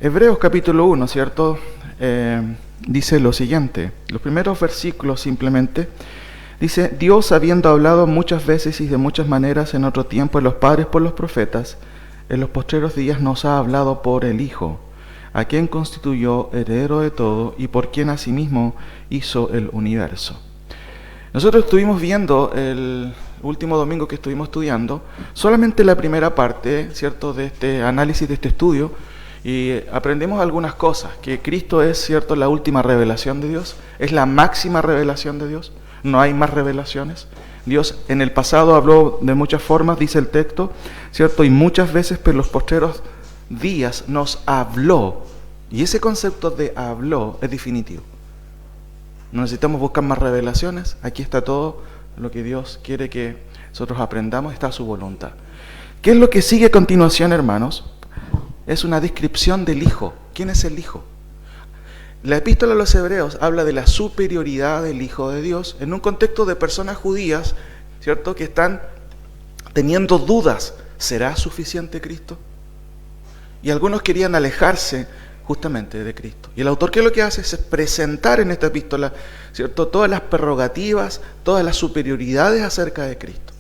Hebreos capítulo 1, ¿cierto? Dice lo siguiente, los primeros versículos simplemente, dice: Dios, habiendo hablado muchas veces y de muchas maneras en otro tiempo en los padres por los profetas, en los postreros días nos ha hablado por el Hijo, a quien constituyó heredero de todo y por quien asimismo hizo el universo. Nosotros estuvimos viendo el último domingo que estuvimos estudiando solamente la primera parte, ¿cierto?, de este análisis, de este estudio, y aprendimos algunas cosas, que Cristo es, ¿cierto?, la última revelación de Dios, es la máxima revelación de Dios, no hay más revelaciones. Dios en el pasado habló de muchas formas, dice el texto, ¿cierto?, y muchas veces, pero en los postreros días nos habló, y ese concepto de habló es definitivo. No necesitamos buscar más revelaciones, aquí está todo lo que Dios quiere que nosotros aprendamos, está a su voluntad. ¿Qué es lo que sigue a continuación, hermanos? Es una descripción del Hijo. ¿Quién es el Hijo? La epístola a los Hebreos habla de la superioridad del Hijo de Dios en un contexto de personas judías, ¿cierto?, que están teniendo dudas. ¿Será suficiente Cristo? Y algunos querían alejarse justamente de Cristo. Y el autor, ¿qué es lo que hace? Es presentar en esta epístola, ¿cierto?, todas las prerrogativas, todas las superioridades acerca de Cristo.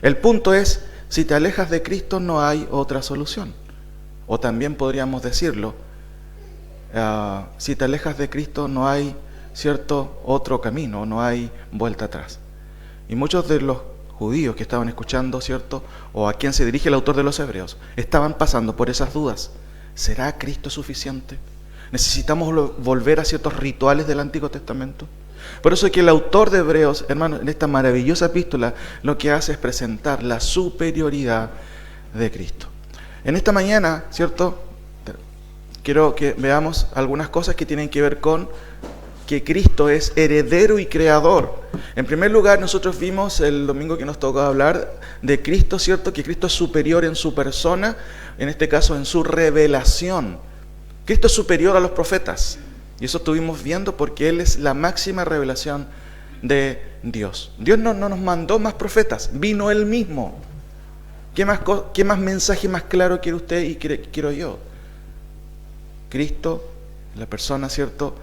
El punto es, si te alejas de Cristo no hay otra solución. O también podríamos decirlo, si te alejas de Cristo no hay, ¿cierto?, otro camino, no hay vuelta atrás. Y muchos de los judíos que estaban escuchando, ¿cierto?, o a quien se dirige el autor de los Hebreos, estaban pasando por esas dudas. ¿Será Cristo suficiente? ¿Necesitamos volver a ciertos rituales del Antiguo Testamento? Por eso es que el autor de Hebreos, hermano, en esta maravillosa epístola, lo que hace es presentar la superioridad de Cristo. En esta mañana, ¿cierto?, quiero que veamos algunas cosas que tienen que ver con que Cristo es heredero y creador. En primer lugar, nosotros vimos el domingo que nos tocó hablar de Cristo, ¿cierto?, que Cristo es superior en su persona, en este caso en su revelación. Cristo es superior a los profetas, y eso estuvimos viendo porque Él es la máxima revelación de Dios. Dios no nos mandó más profetas, vino Él mismo. ¿Qué más mensaje más claro quiere usted y quiero yo? Cristo, la persona, ¿cierto?,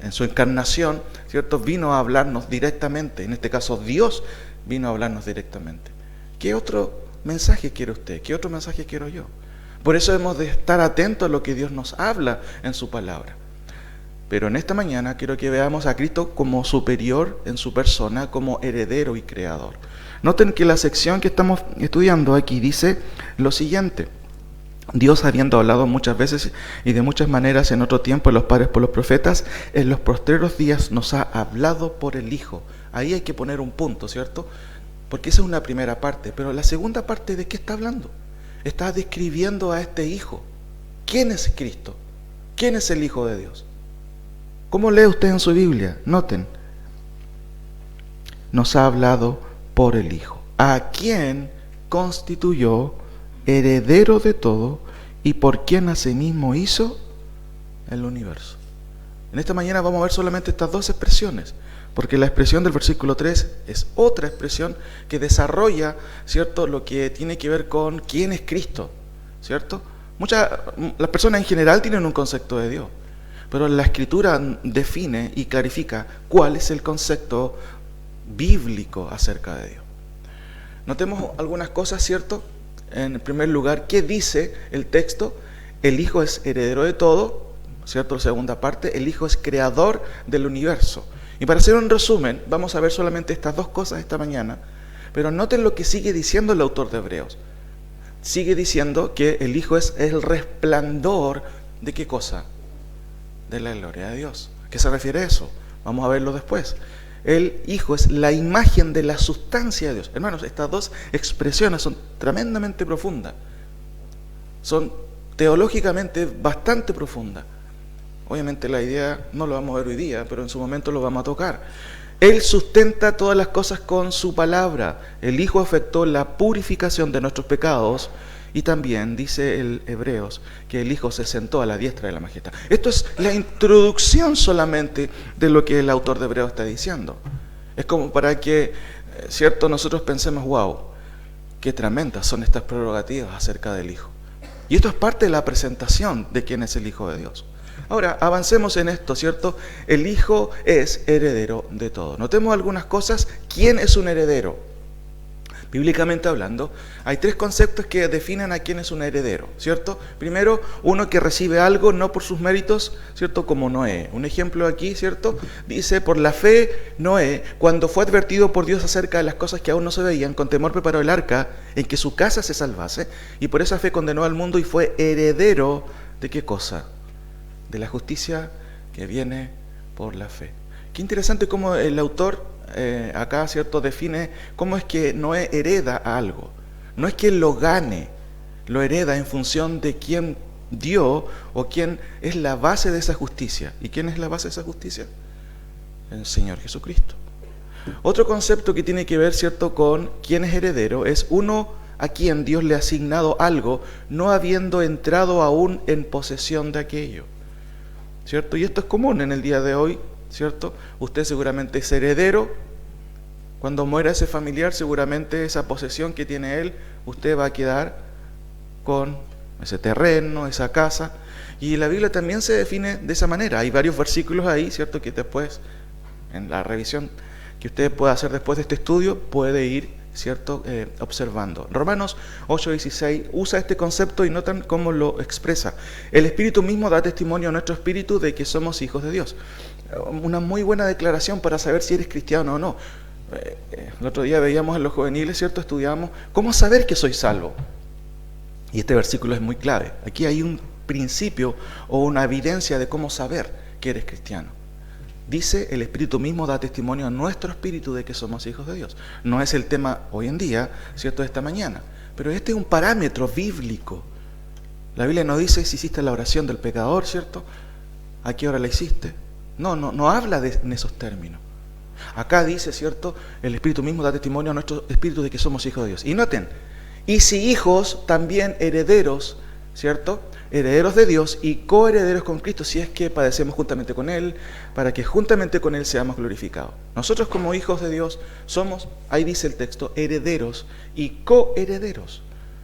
en su encarnación, ¿cierto?, vino a hablarnos directamente. En este caso, Dios vino a hablarnos directamente. ¿Qué otro mensaje quiere usted? ¿Qué otro mensaje quiero yo? Por eso hemos de estar atentos a lo que Dios nos habla en su palabra. Pero en esta mañana quiero que veamos a Cristo como superior en su persona, como heredero y creador. Noten que la sección que estamos estudiando aquí dice lo siguiente: Dios, habiendo hablado muchas veces y de muchas maneras en otro tiempo en los padres por los profetas, en los postreros días nos ha hablado por el Hijo. Ahí hay que poner un punto, ¿cierto? Porque esa es una primera parte, pero la segunda parte, ¿de qué está hablando? Está describiendo a este Hijo. ¿Quién es Cristo? ¿Quién es el Hijo de Dios? ¿Cómo lee usted en su Biblia? Noten, nos ha hablado por el Hijo, a quien constituyó heredero de todo y por quien asimismo hizo el universo. En esta mañana vamos a ver solamente estas dos expresiones, porque la expresión del versículo 3 es otra expresión que desarrolla, ¿cierto?, lo que tiene que ver con quién es Cristo, ¿cierto? Las personas en general tienen un concepto de Dios, pero la Escritura define y clarifica cuál es el concepto bíblico acerca de Dios. Notemos algunas cosas, ¿cierto? En primer lugar, ¿qué dice el texto? El Hijo es heredero de todo, ¿cierto? La segunda parte, el Hijo es creador del universo. Y para hacer un resumen, vamos a ver solamente estas dos cosas esta mañana, pero noten lo que sigue diciendo el autor de Hebreos. Sigue diciendo que el Hijo es el resplandor ¿de qué cosa? De la gloria de Dios. ¿A qué se refiere eso? Vamos a verlo después. El Hijo es la imagen de la sustancia de Dios. Hermanos, estas dos expresiones son tremendamente profundas. Son teológicamente bastante profundas. Obviamente la idea no lo vamos a ver hoy día, pero en su momento lo vamos a tocar. Él sustenta todas las cosas con su palabra. El Hijo efectuó la purificación de nuestros pecados. Y también dice el Hebreos que el Hijo se sentó a la diestra de la majestad. Esto es la introducción solamente de lo que el autor de Hebreos está diciendo. Es como para que, ¿cierto?, nosotros pensemos, wow, qué tremendas son estas prerrogativas acerca del Hijo. Y esto es parte de la presentación de quién es el Hijo de Dios. Ahora, avancemos en esto, ¿cierto? El Hijo es heredero de todo. Notemos algunas cosas. ¿Quién es un heredero? Bíblicamente hablando, hay tres conceptos que definen a quién es un heredero, ¿cierto? Primero, uno que recibe algo no por sus méritos, ¿cierto? Como Noé. Un ejemplo aquí, ¿cierto? Dice, por la fe, Noé, cuando fue advertido por Dios acerca de las cosas que aún no se veían, con temor preparó el arca en que su casa se salvase, y por esa fe condenó al mundo y fue heredero ¿de qué cosa? De la justicia que viene por la fe. Qué interesante cómo el autor acá, ¿cierto?, define cómo es que Noé hereda algo. No es que él lo gane, lo hereda en función de quién dio o quién es la base de esa justicia. ¿Y quién es la base de esa justicia? El Señor Jesucristo. Otro concepto que tiene que ver, ¿cierto?, con quién es heredero es uno a quien Dios le ha asignado algo, no habiendo entrado aún en posesión de aquello, ¿cierto? Y esto es común en el día de hoy, ¿cierto? Usted seguramente es heredero. Cuando muera ese familiar, seguramente esa posesión que tiene él, usted va a quedar con ese terreno, esa casa. Y la Biblia también se define de esa manera. Hay varios versículos ahí, ¿cierto?, que después, en la revisión que usted pueda hacer después de este estudio, puede ir, ¿cierto?, observando. Romanos 8:16 usa este concepto y notan cómo lo expresa. El Espíritu mismo da testimonio a nuestro espíritu de que somos hijos de Dios. Una muy buena declaración para saber si eres cristiano o no. El otro día veíamos en los juveniles, ¿cierto?, estudiábamos cómo saber que soy salvo. Y este versículo es muy clave. Aquí hay un principio o una evidencia de cómo saber que eres cristiano. Dice, el Espíritu mismo da testimonio a nuestro espíritu de que somos hijos de Dios. No es el tema hoy en día, ¿cierto?, de esta mañana. Pero este es un parámetro bíblico. La Biblia no dice si hiciste la oración del pecador, ¿cierto? ¿A qué hora la hiciste? No habla en esos términos. Acá dice, ¿cierto?, el Espíritu mismo da testimonio a nuestro espíritu de que somos hijos de Dios. Y noten, y si hijos, también herederos, ¿cierto?, herederos de Dios y coherederos con Cristo, si es que padecemos juntamente con Él, para que juntamente con Él seamos glorificados. Nosotros como hijos de Dios somos, ahí dice el texto, herederos y coherederos.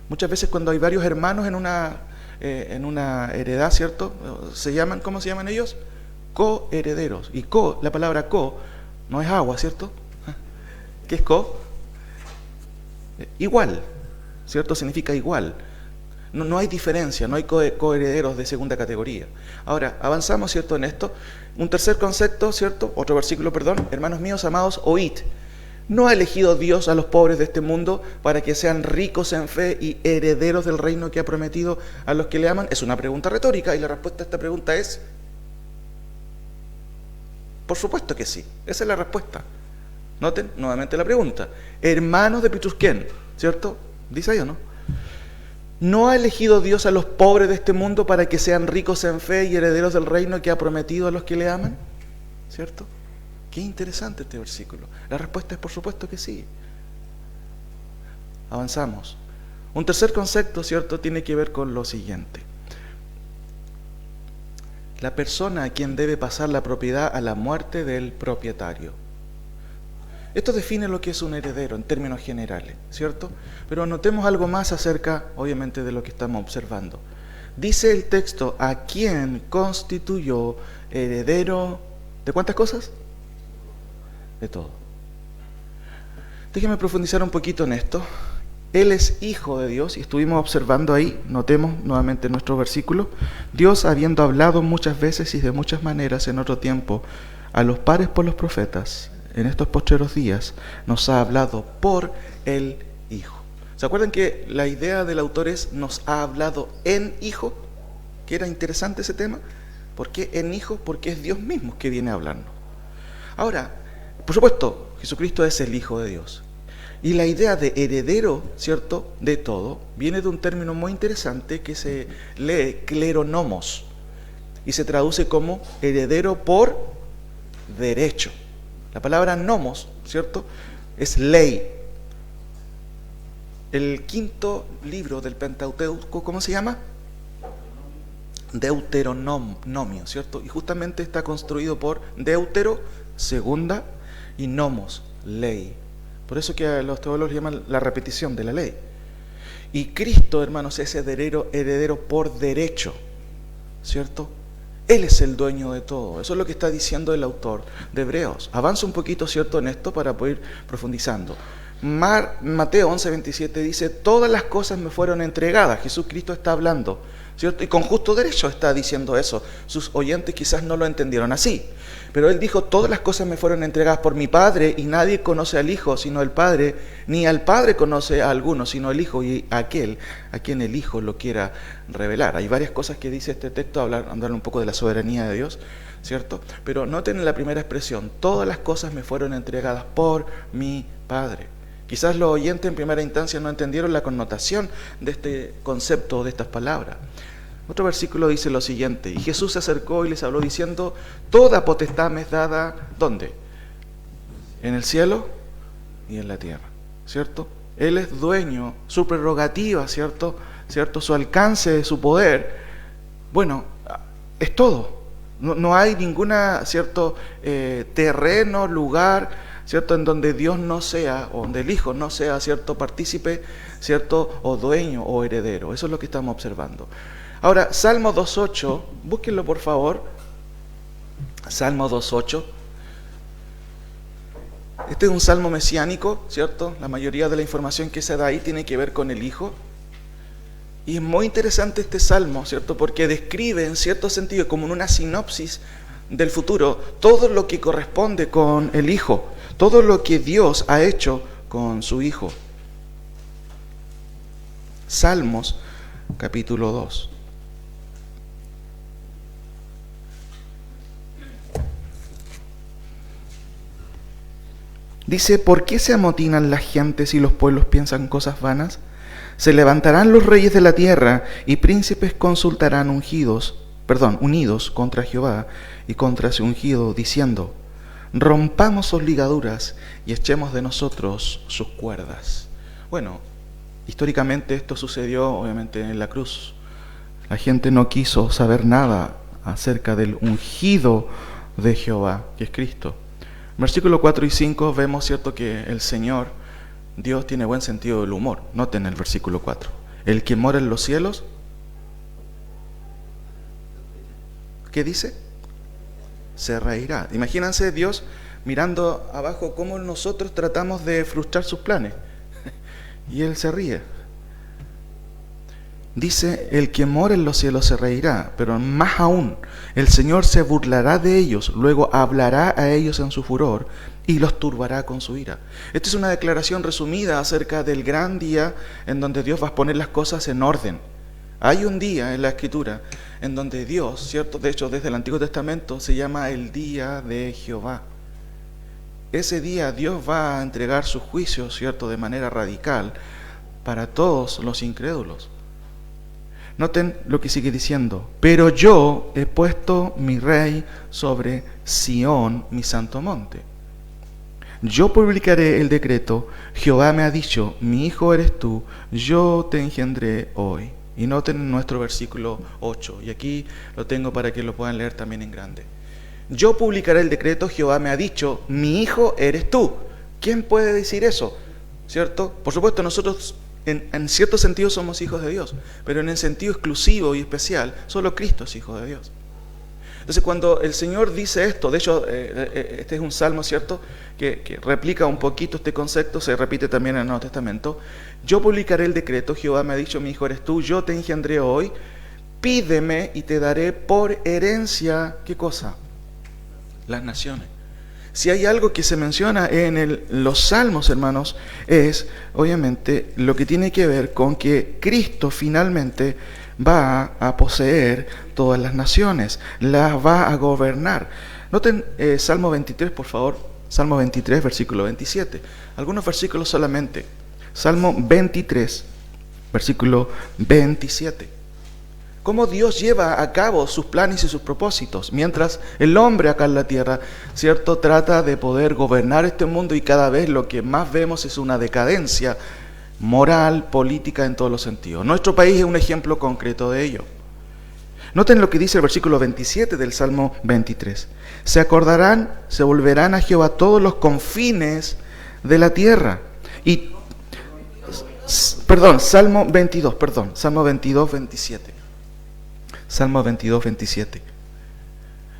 Muchas veces cuando hay varios hermanos en una heredad, ¿cierto?, se llaman, ¿cómo se llaman ellos? Coherederos. Y la palabra co no es agua, ¿cierto? ¿Qué es co? Igual, ¿cierto? Significa igual. No hay diferencia, no hay coherederos de segunda categoría. Ahora, avanzamos, ¿cierto?, en esto. Un tercer concepto, ¿cierto? Otro versículo, perdón. Hermanos míos, amados, oíd. ¿No ha elegido Dios a los pobres de este mundo para que sean ricos en fe y herederos del reino que ha prometido a los que le aman? Es una pregunta retórica y la respuesta a esta pregunta es: por supuesto que sí. Esa es la respuesta. Noten nuevamente la pregunta. Hermanos de Pitusquén, ¿cierto? Dice ahí o no. ¿No ha elegido Dios a los pobres de este mundo para que sean ricos en fe y herederos del reino que ha prometido a los que le aman? ¿Cierto? Qué interesante este versículo. La respuesta es por supuesto que sí. Avanzamos. Un tercer concepto, ¿cierto?, tiene que ver con lo siguiente. La persona a quien debe pasar la propiedad a la muerte del propietario. Esto define lo que es un heredero en términos generales, ¿cierto? Pero notemos algo más acerca, obviamente, de lo que estamos observando. Dice el texto, ¿a quién constituyó heredero de cuántas cosas? De todo. Déjenme profundizar un poquito en esto. Él es hijo de Dios y estuvimos observando ahí, notemos nuevamente nuestro versículo, Dios habiendo hablado muchas veces y de muchas maneras en otro tiempo a los padres por los profetas, en estos postreros días nos ha hablado por el Hijo. ¿Se acuerdan que la idea del autor es nos ha hablado en Hijo? Que era interesante ese tema. ¿Por qué en Hijo? Porque es Dios mismo que viene a hablarnos. Ahora, por supuesto, Jesucristo es el Hijo de Dios. Y la idea de heredero, ¿cierto?, de todo, viene de un término muy interesante que se lee kleronomos y se traduce como heredero por derecho. La palabra nomos, ¿cierto?, es ley. El quinto libro del Pentateuco, ¿cómo se llama? Deuteronomio, ¿cierto? Y justamente está construido por deutero, segunda, y nomos, ley. Por eso que a los teólogos llaman la repetición de la ley. Y Cristo, hermanos, es heredero por derecho, ¿cierto? Él es el dueño de todo. Eso es lo que está diciendo el autor de Hebreos. Avanza un poquito, ¿cierto?, en esto para poder ir profundizando. Mateo 11:27 dice, todas las cosas me fueron entregadas. Jesucristo está hablando, ¿cierto? Y con justo derecho está diciendo eso. Sus oyentes quizás no lo entendieron así. Pero él dijo, todas las cosas me fueron entregadas por mi Padre, y nadie conoce al Hijo sino el Padre, ni al Padre conoce a alguno sino el Hijo, y aquel a quien el Hijo lo quiera revelar. Hay varias cosas que dice este texto, hablar un poco de la soberanía de Dios, ¿cierto? Pero noten la primera expresión, todas las cosas me fueron entregadas por mi Padre. Quizás los oyentes en primera instancia no entendieron la connotación de este concepto, de estas palabras. Otro versículo dice lo siguiente, y Jesús se acercó y les habló diciendo, toda potestad me es dada, ¿dónde? En el cielo y en la tierra, ¿cierto? Él es dueño, su prerrogativa, ¿cierto? Su alcance, su poder, bueno, es todo. No hay ninguna, ¿cierto? Terreno, lugar, ¿cierto?, en donde Dios no sea, o donde el Hijo no sea, ¿cierto?, partícipe, ¿cierto?, o dueño o heredero. Eso es lo que estamos observando. Ahora, Salmo 2.8, búsquenlo por favor. Salmo 2.8. Este es un salmo mesiánico, ¿cierto? La mayoría de la información que se da ahí tiene que ver con el Hijo. Y es muy interesante este salmo, ¿cierto?, porque describe en cierto sentido, como en una sinopsis del futuro, todo lo que corresponde con el Hijo, todo lo que Dios ha hecho con su Hijo. Salmos, capítulo 2. Dice, ¿por qué se amotinan las gentes y los pueblos piensan cosas vanas? Se levantarán los reyes de la tierra y príncipes consultarán unidos contra Jehová y contra su ungido, diciendo, rompamos sus ligaduras y echemos de nosotros sus cuerdas. Bueno, históricamente esto sucedió obviamente en la cruz. La gente no quiso saber nada acerca del ungido de Jehová, que es Cristo. Versículos 4 y 5 vemos, ¿cierto?, que el Señor, Dios, tiene buen sentido del humor. Noten el versículo 4. El que mora en los cielos, ¿qué dice? Se reirá. Imagínense Dios mirando abajo cómo nosotros tratamos de frustrar sus planes. Y Él se ríe. Dice, el que mora en los cielos se reirá, pero más aún, el Señor se burlará de ellos, luego hablará a ellos en su furor y los turbará con su ira. Esta es una declaración resumida acerca del gran día en donde Dios va a poner las cosas en orden. Hay un día en la Escritura en donde Dios, ¿cierto?, de hecho desde el Antiguo Testamento se llama el día de Jehová. Ese día Dios va a entregar su juicio, ¿cierto?, de manera radical para todos los incrédulos. Noten lo que sigue diciendo, pero yo he puesto mi rey sobre Sión, mi santo monte. Yo publicaré el decreto, Jehová me ha dicho, mi hijo eres tú, yo te engendré hoy. Y noten nuestro versículo 8, y aquí lo tengo para que lo puedan leer también en grande. Yo publicaré el decreto, Jehová me ha dicho, mi hijo eres tú. ¿Quién puede decir eso? ¿Cierto? Por supuesto, nosotros en cierto sentido somos hijos de Dios, pero en el sentido exclusivo y especial, solo Cristo es hijo de Dios. Entonces, cuando el Señor dice esto, de hecho, este es un salmo, ¿cierto?, que replica un poquito este concepto, se repite también en el Nuevo Testamento. Yo publicaré el decreto, Jehová me ha dicho, mi hijo eres tú, yo te engendré hoy, pídeme y te daré por herencia, ¿qué cosa? Las naciones. Si hay algo que se menciona en los salmos, hermanos, es obviamente lo que tiene que ver con que Cristo finalmente va a poseer todas las naciones, las va a gobernar. Noten Salmo 23, por favor, Salmo 23, versículo 27. Algunos versículos solamente. Salmo 23, versículo 27. Cómo Dios lleva a cabo sus planes y sus propósitos, mientras el hombre acá en la tierra, ¿cierto?, trata de poder gobernar este mundo, y cada vez lo que más vemos es una decadencia moral, política, en todos los sentidos. Nuestro país es un ejemplo concreto de ello. Noten lo que dice el versículo 27 del Salmo 23. Se acordarán, se volverán a Jehová todos los confines de la tierra. Y Salmo 22, Salmo 22, 27. Salmo 22, 27.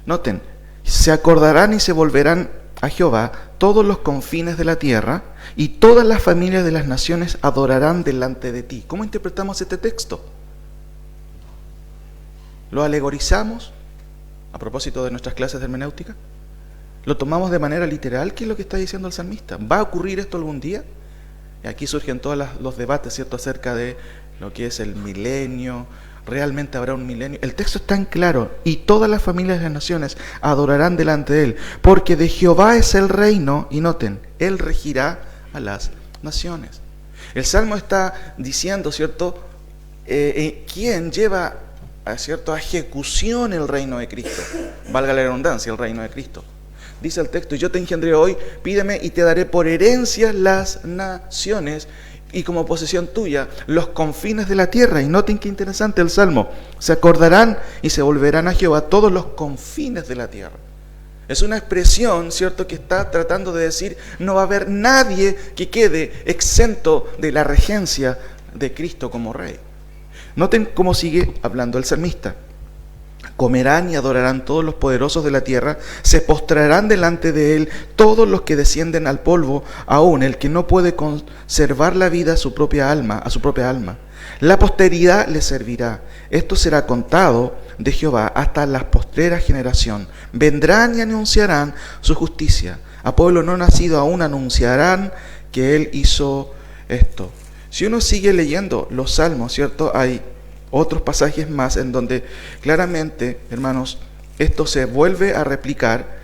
Noten, se acordarán y se volverán a Jehová todos los confines de la tierra, y todas las familias de las naciones adorarán delante de ti. ¿Cómo interpretamos este texto? ¿Lo alegorizamos a propósito de nuestras clases de hermenéutica? ¿Lo tomamos de manera literal? ¿Qué es lo que está diciendo el salmista? ¿Va a ocurrir esto algún día? Y aquí surgen todos los debates, ¿cierto?, acerca de lo que es el milenio. ¿Realmente habrá un milenio? El texto es tan claro: y todas las familias de las naciones adorarán delante de él, porque de Jehová es el reino, y noten, él regirá a las naciones. El Salmo está diciendo, ¿cierto?, quién lleva a ejecución el reino de Cristo. Valga la redundancia, el reino de Cristo. Dice el texto: yo te engendré hoy, pídeme y te daré por herencia las naciones, y como posesión tuya los confines de la tierra. Y noten qué interesante el Salmo: se acordarán y se volverán a Jehová todos los confines de la tierra. Es una expresión, ¿cierto?, que está tratando de decir: no va a haber nadie que quede exento de la regencia de Cristo como Rey. Noten cómo sigue hablando el salmista: comerán y adorarán todos los poderosos de la tierra, se postrarán delante de él todos los que descienden al polvo, aun el que no puede conservar la vida a su propia alma. La posteridad le servirá. Esto será contado de Jehová hasta la postrera generación. Vendrán y anunciarán su justicia. A pueblo no nacido aún anunciarán que él hizo esto. Si uno sigue leyendo los salmos, ¿cierto?, hay otros pasajes más en donde claramente, hermanos, esto se vuelve a replicar.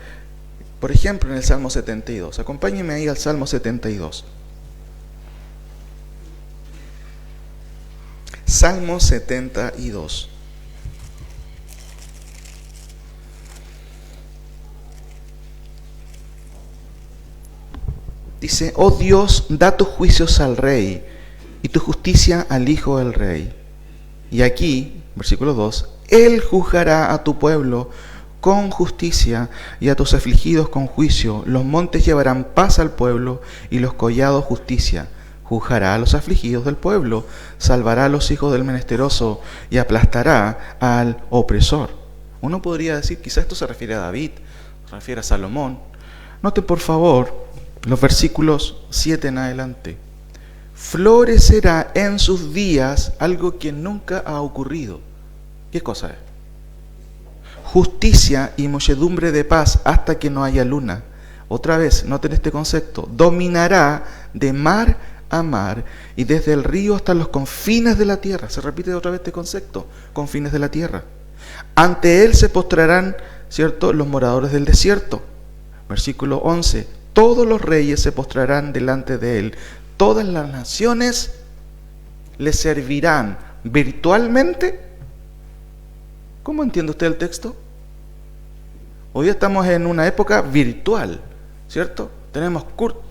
Por ejemplo, en el Salmo 72. Acompáñenme ahí al Salmo 72. Salmo 72. Dice: oh Dios, da tus juicios al rey y tu justicia al hijo del rey. Y aquí, versículo 2, él juzgará a tu pueblo con justicia y a tus afligidos con juicio. Los montes llevarán paz al pueblo y los collados justicia. Juzgará a los afligidos del pueblo, salvará a los hijos del menesteroso y aplastará al opresor. Uno podría decir, quizás esto se refiere a David, se refiere a Salomón. Note por favor los versículos 7 en adelante. Florecerá en sus días algo que nunca ha ocurrido. ¿Qué cosa es? Justicia y muchedumbre de paz hasta que no haya luna. Otra vez, noten este concepto: dominará de mar a mar y desde el río hasta los confines de la tierra. Se repite otra vez este concepto: confines de la tierra. Ante él se postrarán, ¿cierto?, los moradores del desierto. Versículo 11: todos los reyes se postrarán delante de él. Todas las naciones le servirán virtualmente. ¿Cómo entiende usted el texto? Hoy día estamos en una época virtual, ¿cierto? Tenemos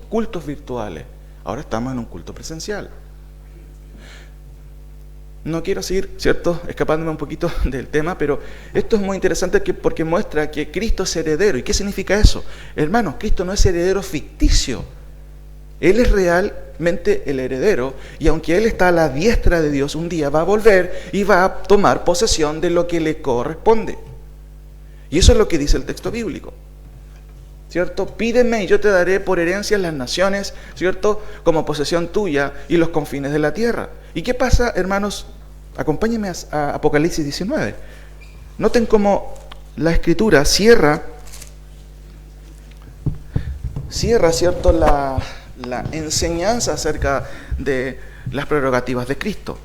cultos virtuales. Ahora estamos en un culto presencial. No quiero seguir, ¿cierto?, escapándome un poquito del tema, pero esto es muy interesante porque muestra que Cristo es heredero. ¿Y qué significa eso? Hermanos, Cristo no es heredero ficticio. Él es realmente el heredero, y aunque Él está a la diestra de Dios, un día va a volver y va a tomar posesión de lo que le corresponde. Y eso es lo que dice el texto bíblico, ¿cierto? Pídeme y yo te daré por herencia las naciones, ¿cierto?, como posesión tuya y los confines de la tierra. ¿Y qué pasa, hermanos? Acompáñenme a Apocalipsis 19. Noten cómo la Escritura cierra, ¿cierto?, la enseñanza acerca de las prerrogativas de Cristo.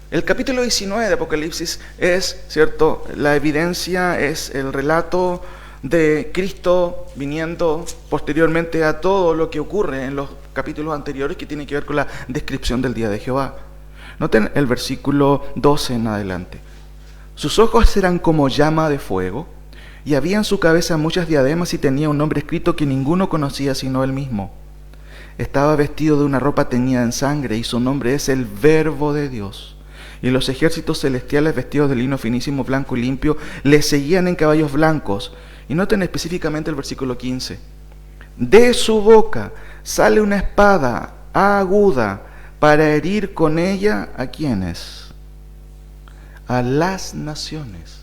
El capítulo 19 de Apocalipsis es, ¿cierto?, la evidencia, es el relato de Cristo viniendo posteriormente a todo lo que ocurre en los capítulos anteriores, que tiene que ver con la descripción del día de Jehová. Noten el versículo 12 en adelante. Sus ojos eran como llama de fuego, y había en su cabeza muchas diademas, y tenía un nombre escrito que ninguno conocía sino él mismo. Estaba vestido de una ropa teñida en sangre, y su nombre es el Verbo de Dios. Y los ejércitos celestiales, vestidos de lino finísimo, blanco y limpio, le seguían en caballos blancos. Y noten específicamente el versículo 15. De su boca sale una espada aguda, para herir con ella ¿a quiénes? A las naciones.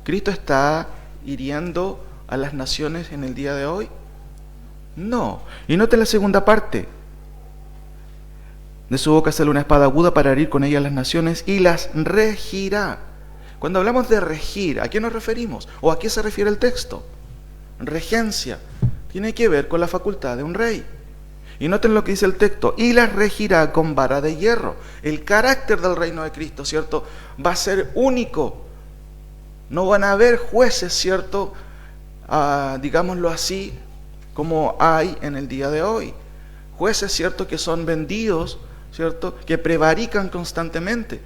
¿Cristo está hiriendo a las naciones en el día de hoy? No. Y note la segunda parte. De su boca sale una espada aguda para herir con ella a las naciones y las regirá. Cuando hablamos de regir, ¿a qué nos referimos? ¿O a qué se refiere el texto? Regencia. Tiene que ver con la facultad de un rey. Y noten lo que dice el texto. Y las regirá con vara de hierro. El carácter del reino de Cristo, ¿cierto? Va a ser único. No van a haber jueces, ¿cierto? Digámoslo así, como hay en el día de hoy. Jueces, ¿cierto? Que son vendidos, ¿cierto? Que prevarican constantemente.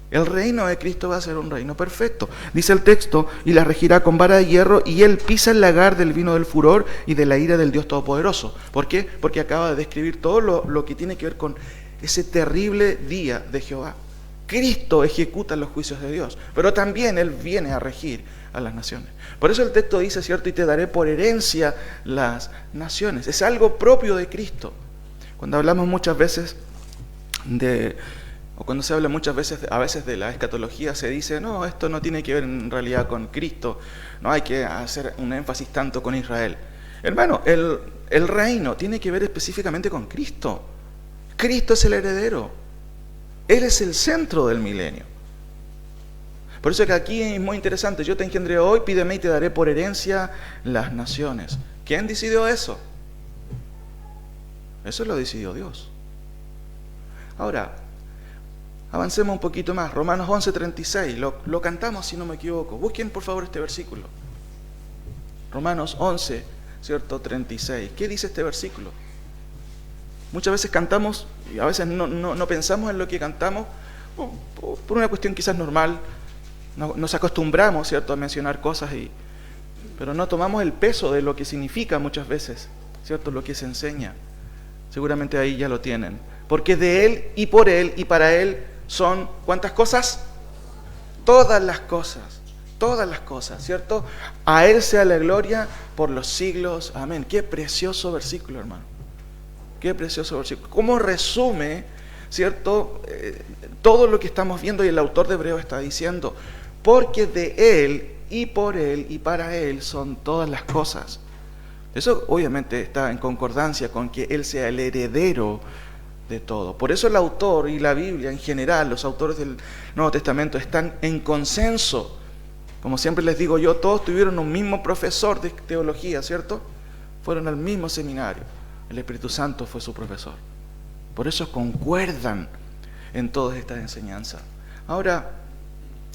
El reino de Cristo va a ser un reino perfecto. Dice el texto, y la regirá con vara de hierro, y él pisa el lagar del vino del furor y de la ira del Dios Todopoderoso. ¿Por qué? Porque acaba de describir todo lo que tiene que ver con ese terrible día de Jehová. Cristo ejecuta los juicios de Dios, pero también Él viene a regir a las naciones. Por eso el texto dice, ¿cierto? Y te daré por herencia las naciones. Es algo propio de Cristo. Cuando hablamos muchas veces o cuando se habla muchas veces, a veces de la escatología, se dice, no, esto no tiene que ver en realidad con Cristo, no hay que hacer un énfasis tanto con Israel. Hermano, el reino tiene que ver específicamente con Cristo. Cristo es el heredero. Él es el centro del milenio. Por eso que aquí es muy interesante, yo te engendré hoy, pídeme y te daré por herencia las naciones. ¿Quién decidió eso? Eso lo decidió Dios. Ahora, avancemos un poquito más. Romanos 11:36, lo cantamos si no me equivoco. Busquen por favor este versículo. Romanos 11, ¿cierto? 36. ¿Qué dice este versículo? Muchas veces cantamos y a veces no pensamos en lo que cantamos por una cuestión quizás normal. Nos acostumbramos, ¿cierto?, a mencionar cosas, pero no tomamos el peso de lo que significa muchas veces, ¿cierto?, lo que se enseña. Seguramente ahí ya lo tienen. Porque de Él y por Él y para Él son, ¿cuántas cosas? Todas las cosas, ¿cierto? A Él sea la gloria por los siglos. Amén. Qué precioso versículo, hermano. Qué precioso versículo. ¿Cómo resume, ¿cierto?, todo lo que estamos viendo? Y el autor de Hebreos está diciendo, porque de Él y por Él y para Él son todas las cosas. Eso obviamente está en concordancia con que Él sea el heredero de todo. Por eso el autor y la Biblia en general, los autores del Nuevo Testamento, están en consenso. Como siempre les digo yo, todos tuvieron un mismo profesor de teología, ¿cierto? Fueron al mismo seminario. El Espíritu Santo fue su profesor. Por eso concuerdan en todas estas enseñanzas. Ahora,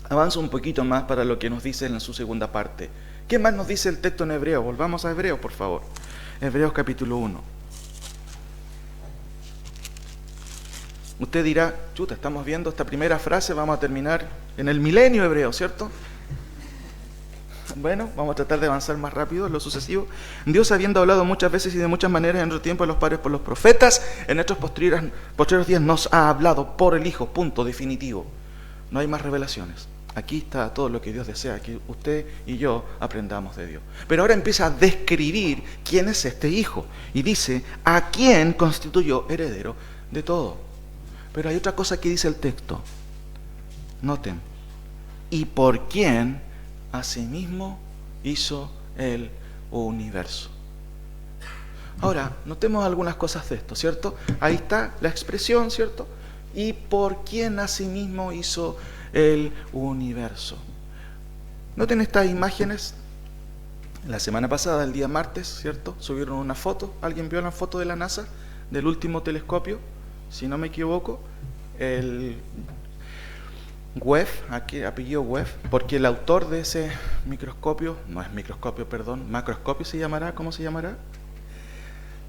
avanzo un poquito más para lo que nos dice en su segunda parte. ¿Qué más nos dice el texto en Hebreos? Volvamos a Hebreos, por favor. Hebreos capítulo 1. Usted dirá, chuta, estamos viendo esta primera frase, vamos a terminar en el milenio hebreo, ¿cierto? Bueno, vamos a tratar de avanzar más rápido en lo sucesivo. Dios, habiendo hablado muchas veces y de muchas maneras en otro tiempo a los padres por los profetas, en estos posteriores días nos ha hablado por el Hijo, punto definitivo. No hay más revelaciones. Aquí está todo lo que Dios desea, que usted y yo aprendamos de Dios. Pero ahora empieza a describir quién es este Hijo. Y dice, a quién constituyó heredero de todo. Pero hay otra cosa que dice el texto. Noten. Y por quién asimismo hizo el universo. Ahora, notemos algunas cosas de esto, ¿cierto? Ahí está la expresión, ¿cierto? Y por quién asimismo hizo el universo. Noten estas imágenes. La semana pasada, el día martes, ¿cierto?, subieron una foto. ¿Alguien vio la foto de la NASA? Del último telescopio, si no me equivoco, el Webb, aquí apellido Webb, porque el autor de ese microscopio, no es microscopio, perdón, macroscopio se llamará, ¿cómo se llamará?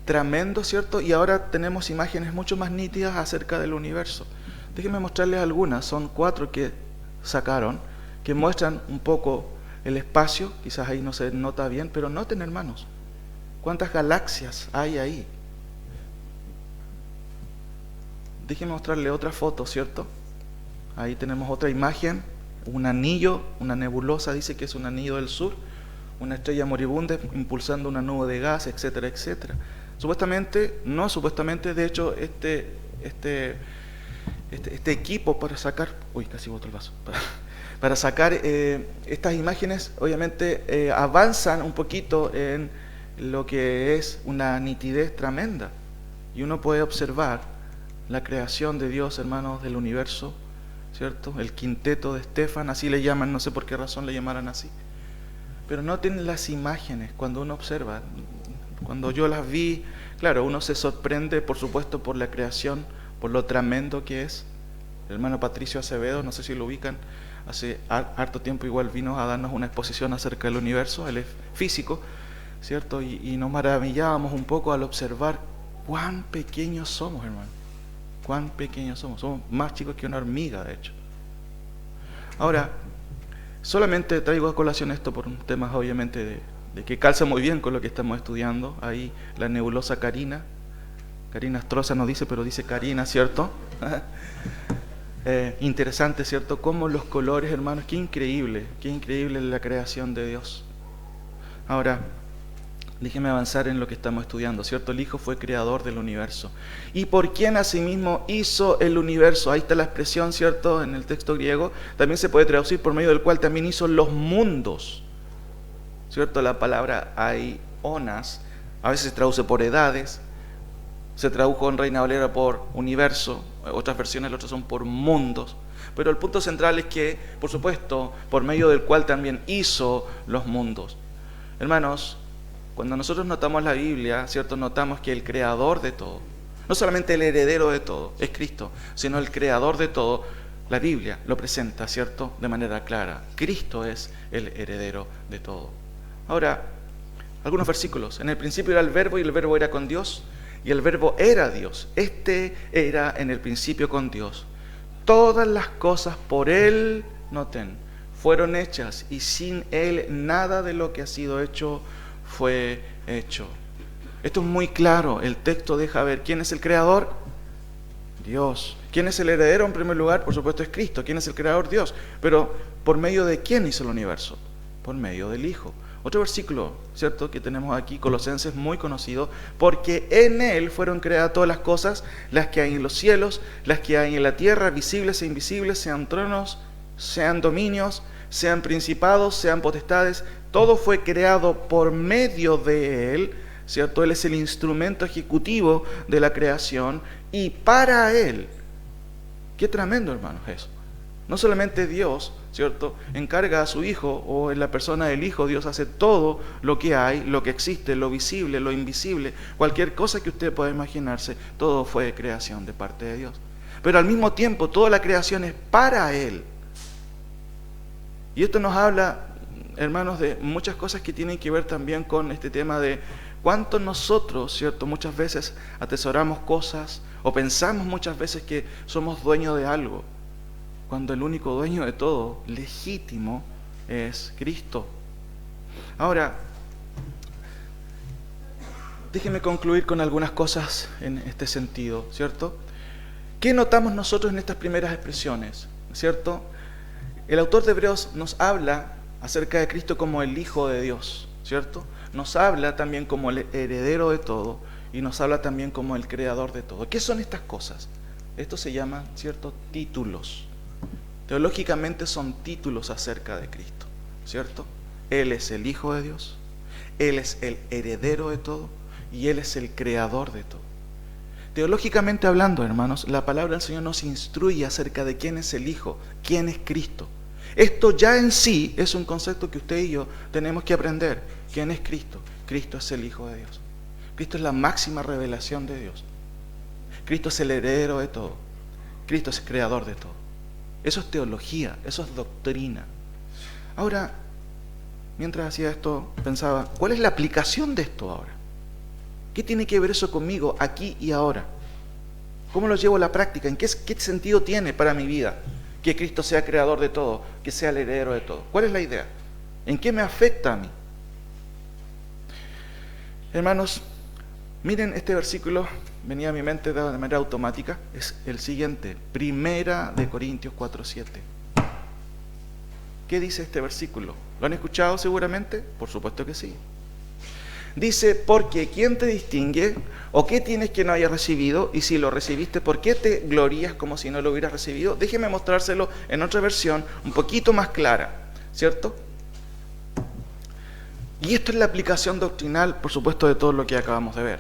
Tremendo, ¿cierto? Y ahora tenemos imágenes mucho más nítidas acerca del universo. Déjenme mostrarles algunas, son 4 que sacaron, que muestran un poco el espacio, quizás ahí no se nota bien, pero noten, hermanos, cuántas galaxias hay ahí. Déjenme mostrarle otra foto, ¿cierto? Ahí tenemos otra imagen, un anillo, una nebulosa, dice que es un anillo del sur, una estrella moribunda impulsando una nube de gas, etcétera, etcétera. Supuestamente, no supuestamente, de hecho, este equipo para sacar, uy, casi boto el vaso, para sacar estas imágenes, obviamente avanzan un poquito en lo que es una nitidez tremenda. Y uno puede observar la creación de Dios, hermanos, del universo, ¿cierto? El quinteto de Estefan, así le llaman, no sé por qué razón le llamaran así. Pero noten las imágenes cuando uno observa. Cuando yo las vi, claro, uno se sorprende, por supuesto, por la creación, por lo tremendo que es. El hermano Patricio Acevedo, no sé si lo ubican, hace harto tiempo igual vino a darnos una exposición acerca del universo, él es físico, ¿cierto? Y nos maravillábamos un poco al observar cuán pequeños somos, hermano. Cuán pequeños somos. Somos más chicos que una hormiga, de hecho. Ahora, solamente traigo a colación esto por un tema, obviamente, de que calza muy bien con lo que estamos estudiando. Ahí la nebulosa Carina. Carina Astroza no dice, pero dice Carina, ¿cierto? Interesante, ¿cierto? Cómo los colores, hermanos, qué increíble la creación de Dios. Ahora, déjeme avanzar en lo que estamos estudiando, ¿cierto? El Hijo fue creador del universo. ¿Y por quién asimismo hizo el universo? Ahí está la expresión, ¿cierto? En el texto griego. También se puede traducir por medio del cual también hizo los mundos, ¿cierto? La palabra aionas a veces se traduce por edades, se tradujo en Reina Valera por universo, otras versiones otras son por mundos, pero el punto central es que, por supuesto, por medio del cual también hizo los mundos. Hermanos, cuando nosotros notamos la Biblia, ¿cierto? Notamos que el creador de todo, no solamente el heredero de todo, es Cristo, sino el creador de todo, la Biblia lo presenta, ¿cierto? De manera clara. Cristo es el heredero de todo. Ahora, algunos versículos. En el principio era el Verbo y el Verbo era con Dios y el Verbo era Dios. Este era en el principio con Dios. Todas las cosas por Él, noten, fueron hechas y sin Él nada de lo que ha sido hecho fue hecho. Esto es muy claro. El texto deja ver quién es el creador. Dios. ¿Quién es el heredero? En primer lugar, por supuesto, es Cristo. ¿Quién es el creador? Dios. Pero ¿por medio de quién hizo el universo? Por medio del Hijo. Otro versículo, ¿cierto?, que tenemos aquí, Colosenses, muy conocido, porque en Él fueron creadas todas las cosas, las que hay en los cielos, las que hay en la tierra, visibles e invisibles, sean tronos, sean dominios, sean principados, sean potestades, todo fue creado por medio de Él, ¿cierto? Él es el instrumento ejecutivo de la creación y para Él. Qué tremendo, hermanos, eso. No solamente Dios, ¿cierto?, encarga a su Hijo, o en la persona del Hijo, Dios hace todo lo que hay, lo que existe, lo visible, lo invisible, cualquier cosa que usted pueda imaginarse, todo fue creación de parte de Dios. Pero al mismo tiempo, toda la creación es para Él. Y esto nos habla, hermanos, de muchas cosas que tienen que ver también con este tema de cuánto nosotros, ¿cierto?, muchas veces atesoramos cosas o pensamos muchas veces que somos dueños de algo, cuando el único dueño de todo, legítimo, es Cristo. Ahora, déjenme concluir con algunas cosas en este sentido, ¿cierto? ¿Qué notamos nosotros en estas primeras expresiones, ¿cierto? El autor de Hebreos nos habla acerca de Cristo como el Hijo de Dios, ¿cierto? Nos habla también como el heredero de todo y nos habla también como el creador de todo. ¿Qué son estas cosas? Esto se llama, ¿cierto?, títulos. Teológicamente son títulos acerca de Cristo, ¿cierto? Él es el Hijo de Dios, Él es el heredero de todo y Él es el creador de todo. Teológicamente hablando, hermanos, la palabra del Señor nos instruye acerca de quién es el Hijo, quién es Cristo. Esto ya en sí es un concepto que usted y yo tenemos que aprender. ¿Quién es Cristo? Cristo es el Hijo de Dios. Cristo es la máxima revelación de Dios. Cristo es el heredero de todo. Cristo es el creador de todo. Eso es teología, eso es doctrina. Ahora, mientras hacía esto, pensaba, ¿cuál es la aplicación de esto ahora? ¿Qué tiene que ver eso conmigo aquí y ahora? ¿Cómo lo llevo a la práctica? ¿En qué sentido tiene para mi vida que Cristo sea creador de todo, que sea el heredero de todo? ¿Cuál es la idea? ¿En qué me afecta a mí? Hermanos, miren este versículo. Venía a mi mente de manera automática, es el siguiente, 1 Corintios 4:7. ¿Qué dice este versículo? ¿Lo han escuchado seguramente? Por supuesto que sí. Dice, porque ¿quién te distingue? ¿O qué tienes que no hayas recibido? Y si lo recibiste, ¿por qué te glorías como si no lo hubieras recibido? Déjeme mostrárselo en otra versión, un poquito más clara, ¿cierto? Y esto es la aplicación doctrinal, por supuesto, de todo lo que acabamos de ver.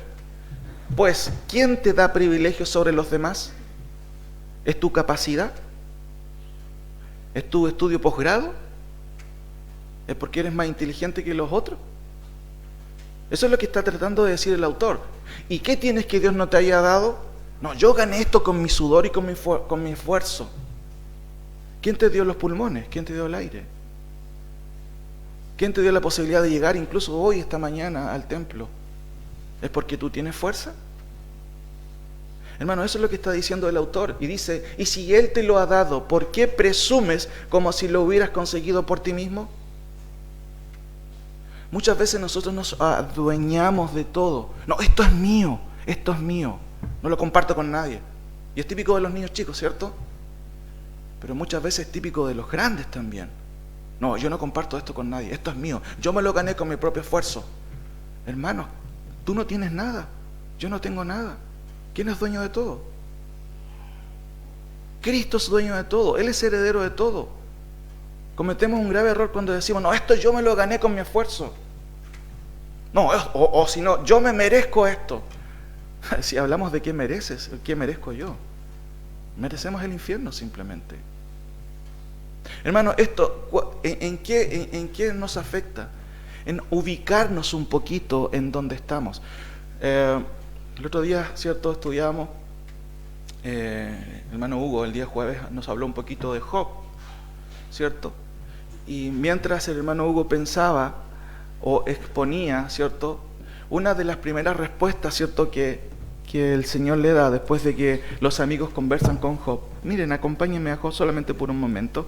Pues, ¿quién te da privilegios sobre los demás? ¿Es tu capacidad? ¿Es tu estudio posgrado? ¿Es porque eres más inteligente que los otros? Eso es lo que está tratando de decir el autor. ¿Y qué tienes que Dios no te haya dado? No, yo gané esto con mi sudor y con mi esfuerzo. ¿Quién te dio los pulmones? ¿Quién te dio el aire? ¿Quién te dio la posibilidad de llegar incluso hoy, esta mañana, al templo? ¿Es porque tú tienes fuerza? Hermano, eso es lo que está diciendo el autor. Y dice, y si Él te lo ha dado, ¿por qué presumes como si lo hubieras conseguido por ti mismo? Muchas veces nosotros nos adueñamos de todo. No, esto es mío, no lo comparto con nadie. Y es típico de los niños chicos, ¿cierto? Pero muchas veces es típico de los grandes también. No, yo no comparto esto con nadie, esto es mío, yo me lo gané con mi propio esfuerzo. Hermano, tú no tienes nada, yo no tengo nada. ¿Quién es dueño de todo? Cristo es dueño de todo, Él es heredero de todo. Cometemos un grave error cuando decimos, no, esto yo me lo gané con mi esfuerzo. No, o si no, yo me merezco esto. Si hablamos de qué mereces, ¿qué merezco yo? Merecemos el infierno simplemente. Hermano, esto, ¿en qué nos afecta? En ubicarnos un poquito en donde estamos. El otro día, ¿cierto?, estudiábamos, el hermano Hugo el día jueves nos habló un poquito de Job, ¿cierto? Y mientras el hermano Hugo pensaba o exponía, ¿cierto?, una de las primeras respuestas, ¿cierto?, que el Señor le da después de que los amigos conversan con Job. Miren, acompáñenme a Job solamente por un momento.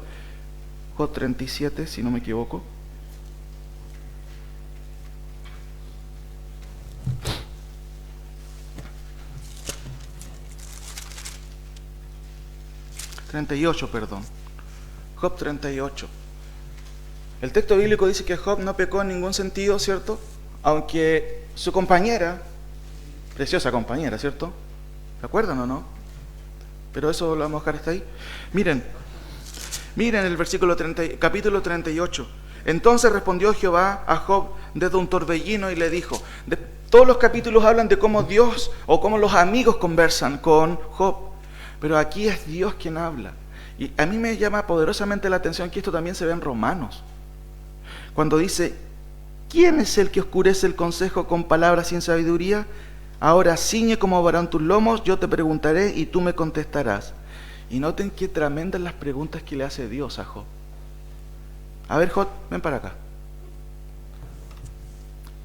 Job 37, si no me equivoco. Job 38. El texto bíblico dice que Job no pecó en ningún sentido, ¿cierto? Aunque su compañera, preciosa compañera, ¿cierto? ¿Se acuerdan o no? Pero eso lo vamos a dejar hasta ahí. Miren el versículo capítulo 38. Entonces respondió Jehová a Job desde un torbellino y le dijo, todos los capítulos hablan de cómo Dios o cómo los amigos conversan con Job, pero aquí es Dios quien habla. Y a mí me llama poderosamente la atención que esto también se ve en Romanos, cuando dice, ¿quién es el que oscurece el consejo con palabras sin sabiduría? Ahora ciñe como varón tus lomos, yo te preguntaré y tú me contestarás. Y noten qué tremendas las preguntas que le hace Dios a Job. A ver, Job, ven para acá.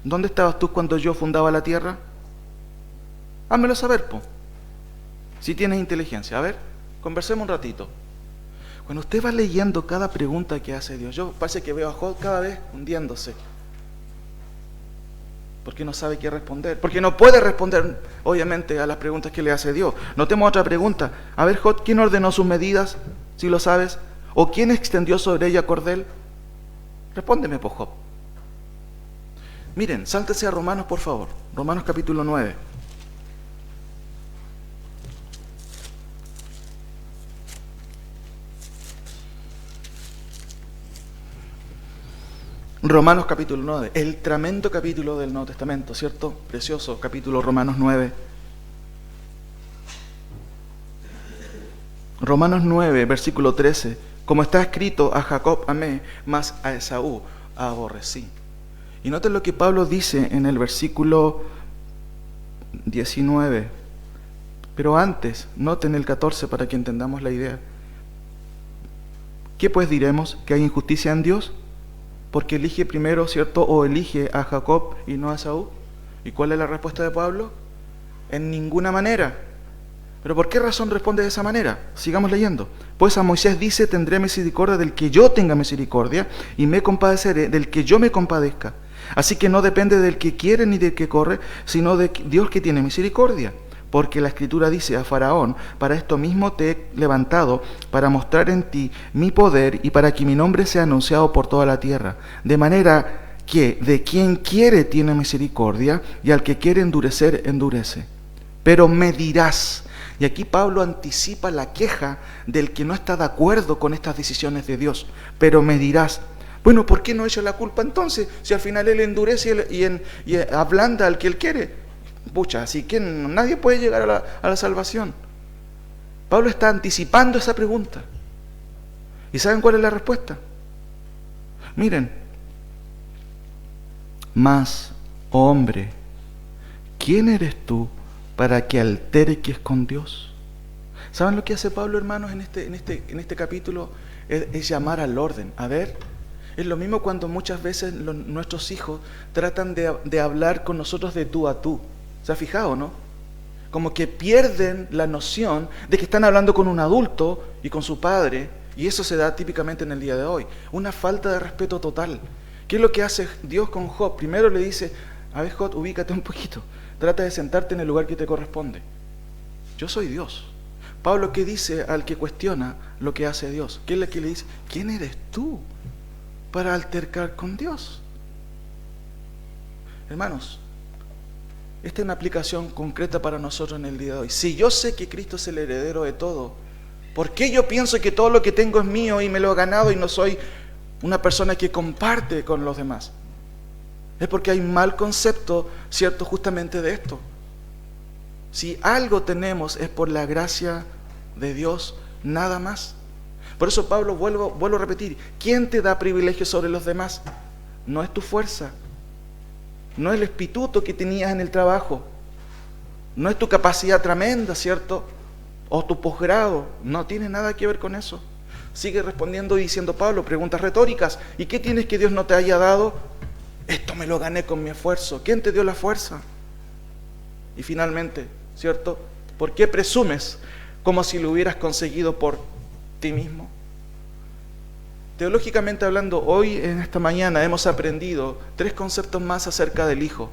¿Dónde estabas tú cuando yo fundaba la tierra? Házmelo saber, po. Si tienes inteligencia. A ver, conversemos un ratito. Cuando usted va leyendo cada pregunta que hace Dios, yo parece que veo a Job cada vez hundiéndose. Porque no sabe qué responder. Porque no puede responder, obviamente, a las preguntas que le hace Dios. Notemos otra pregunta. A ver, Job, ¿quién ordenó sus medidas? Si lo sabes. ¿O quién extendió sobre ella cordel? Respóndeme, por Job. Miren, sáltese a Romanos, por favor. Romanos capítulo 9. Romanos capítulo 9, el tremendo capítulo del Nuevo Testamento, ¿cierto? Precioso capítulo, Romanos 9. Romanos 9, versículo 13. Como está escrito, a Jacob amé, mas a Esaú aborrecí. Y noten lo que Pablo dice en el versículo 19. Pero antes, noten el 14 para que entendamos la idea. ¿Qué pues diremos? ¿Que hay injusticia en Dios? Porque elige primero, ¿cierto? O elige a Jacob y no a Esaú. ¿Y cuál es la respuesta de Pablo? En ninguna manera. ¿Pero por qué razón responde de esa manera? Sigamos leyendo. Pues a Moisés dice, tendré misericordia del que yo tenga misericordia, y me compadeceré del que yo me compadezca. Así que no depende del que quiere ni del que corre, sino de Dios que tiene misericordia. Porque la Escritura dice a Faraón, para esto mismo te he levantado, para mostrar en ti mi poder y para que mi nombre sea anunciado por toda la tierra. De manera que de quien quiere tiene misericordia, y al que quiere endurecer, endurece. Pero me dirás, y aquí Pablo anticipa la queja del que no está de acuerdo con estas decisiones de Dios. Pero me dirás, bueno, ¿por qué no echa la culpa entonces? Si al final Él endurece y ablanda al que Él quiere. Pucha, así que nadie puede llegar a la salvación. Pablo está anticipando esa pregunta. ¿Y saben cuál es la respuesta? Miren, mas, oh hombre, ¿quién eres tú para que alterques con Dios? ¿Saben lo que hace Pablo, hermanos, en este capítulo? Es llamar al orden. A ver, es lo mismo cuando muchas veces nuestros hijos tratan de hablar con nosotros de tú a tú. ¿Se ha fijado, no? Como que pierden la noción de que están hablando con un adulto y con su padre, y eso se da típicamente en el día de hoy. Una falta de respeto total. ¿Qué es lo que hace Dios con Job? Primero le dice, a ver, Job, ubícate un poquito, trata de sentarte en el lugar que te corresponde. Yo soy Dios. Pablo, ¿qué dice al que cuestiona lo que hace Dios? ¿Qué es lo que le dice? ¿Quién eres tú para altercar con Dios? Hermanos, esta es una aplicación concreta para nosotros en el día de hoy. Si yo sé que Cristo es el heredero de todo, ¿por qué yo pienso que todo lo que tengo es mío y me lo he ganado y no soy una persona que comparte con los demás? Es porque hay un mal concepto, ¿cierto?, justamente de esto. Si algo tenemos es por la gracia de Dios, nada más. Por eso Pablo, vuelvo a repetir, ¿quién te da privilegios sobre los demás? No es tu fuerza, no es el instituto que tenías en el trabajo, no es tu capacidad tremenda, ¿cierto?, o tu posgrado, no tiene nada que ver con eso. Sigue respondiendo y diciendo Pablo, preguntas retóricas, ¿y qué tienes que Dios no te haya dado? Esto me lo gané con mi esfuerzo. ¿Quién te dio la fuerza? Y finalmente, ¿cierto?, ¿por qué presumes como si lo hubieras conseguido por ti mismo? Teológicamente hablando, hoy en esta mañana hemos aprendido 3 conceptos más acerca del Hijo.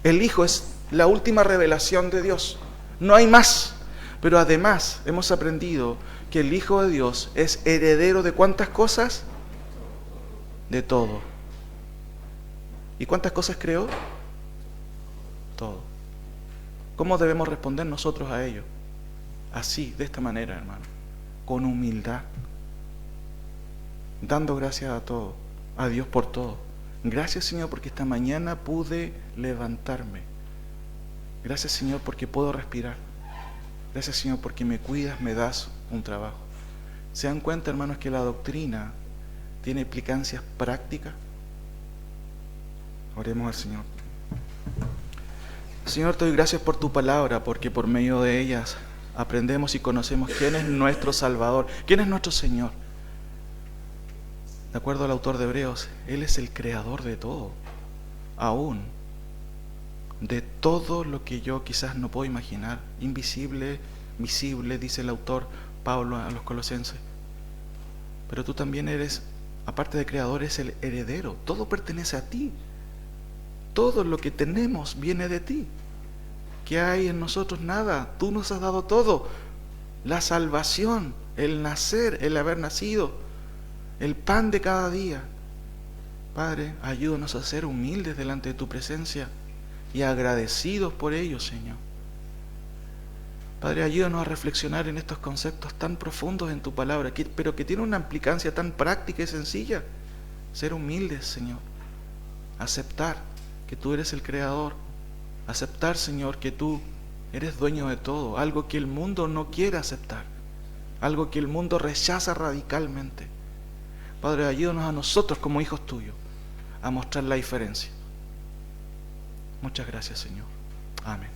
El Hijo es la última revelación de Dios, no hay más. Pero además hemos aprendido que el Hijo de Dios es heredero de ¿cuántas cosas? De todo. ¿Y cuántas cosas creó? Todo. ¿Cómo debemos responder nosotros a ello? Así, de esta manera, hermano, con humildad, dando gracias a todo, a Dios por todo. Gracias, Señor, porque esta mañana pude levantarme. Gracias, Señor, porque puedo respirar. Gracias, Señor, porque me cuidas, me das un trabajo. ¿Se dan cuenta, hermanos, que la doctrina tiene implicancias prácticas? Oremos al Señor. Señor, te doy gracias por tu palabra, porque por medio de ellas aprendemos y conocemos quién es nuestro Salvador, quién es nuestro Señor. De acuerdo al autor de Hebreos, Él es el creador de todo, aún de todo lo que yo quizás no puedo imaginar, invisible, visible, dice el autor Pablo a los Colosenses. Pero tú también eres, aparte de creador, eres el heredero. Todo pertenece a ti. Todo lo que tenemos viene de ti. ¿Qué hay en nosotros? Nada. Tú nos has dado todo. La salvación, el nacer, el haber nacido, el pan de cada día. Padre, ayúdanos a ser humildes delante de tu presencia y agradecidos por ello, Señor. Padre, ayúdanos a reflexionar en estos conceptos tan profundos en tu palabra, pero que tienen una implicancia tan práctica y sencilla. Ser humildes, Señor. Aceptar que tú eres el creador. Aceptar, Señor, que tú eres dueño de todo. Algo que el mundo no quiere aceptar. Algo que el mundo rechaza radicalmente. Padre, ayúdanos a nosotros como hijos tuyos a mostrar la diferencia. Muchas gracias, Señor. Amén.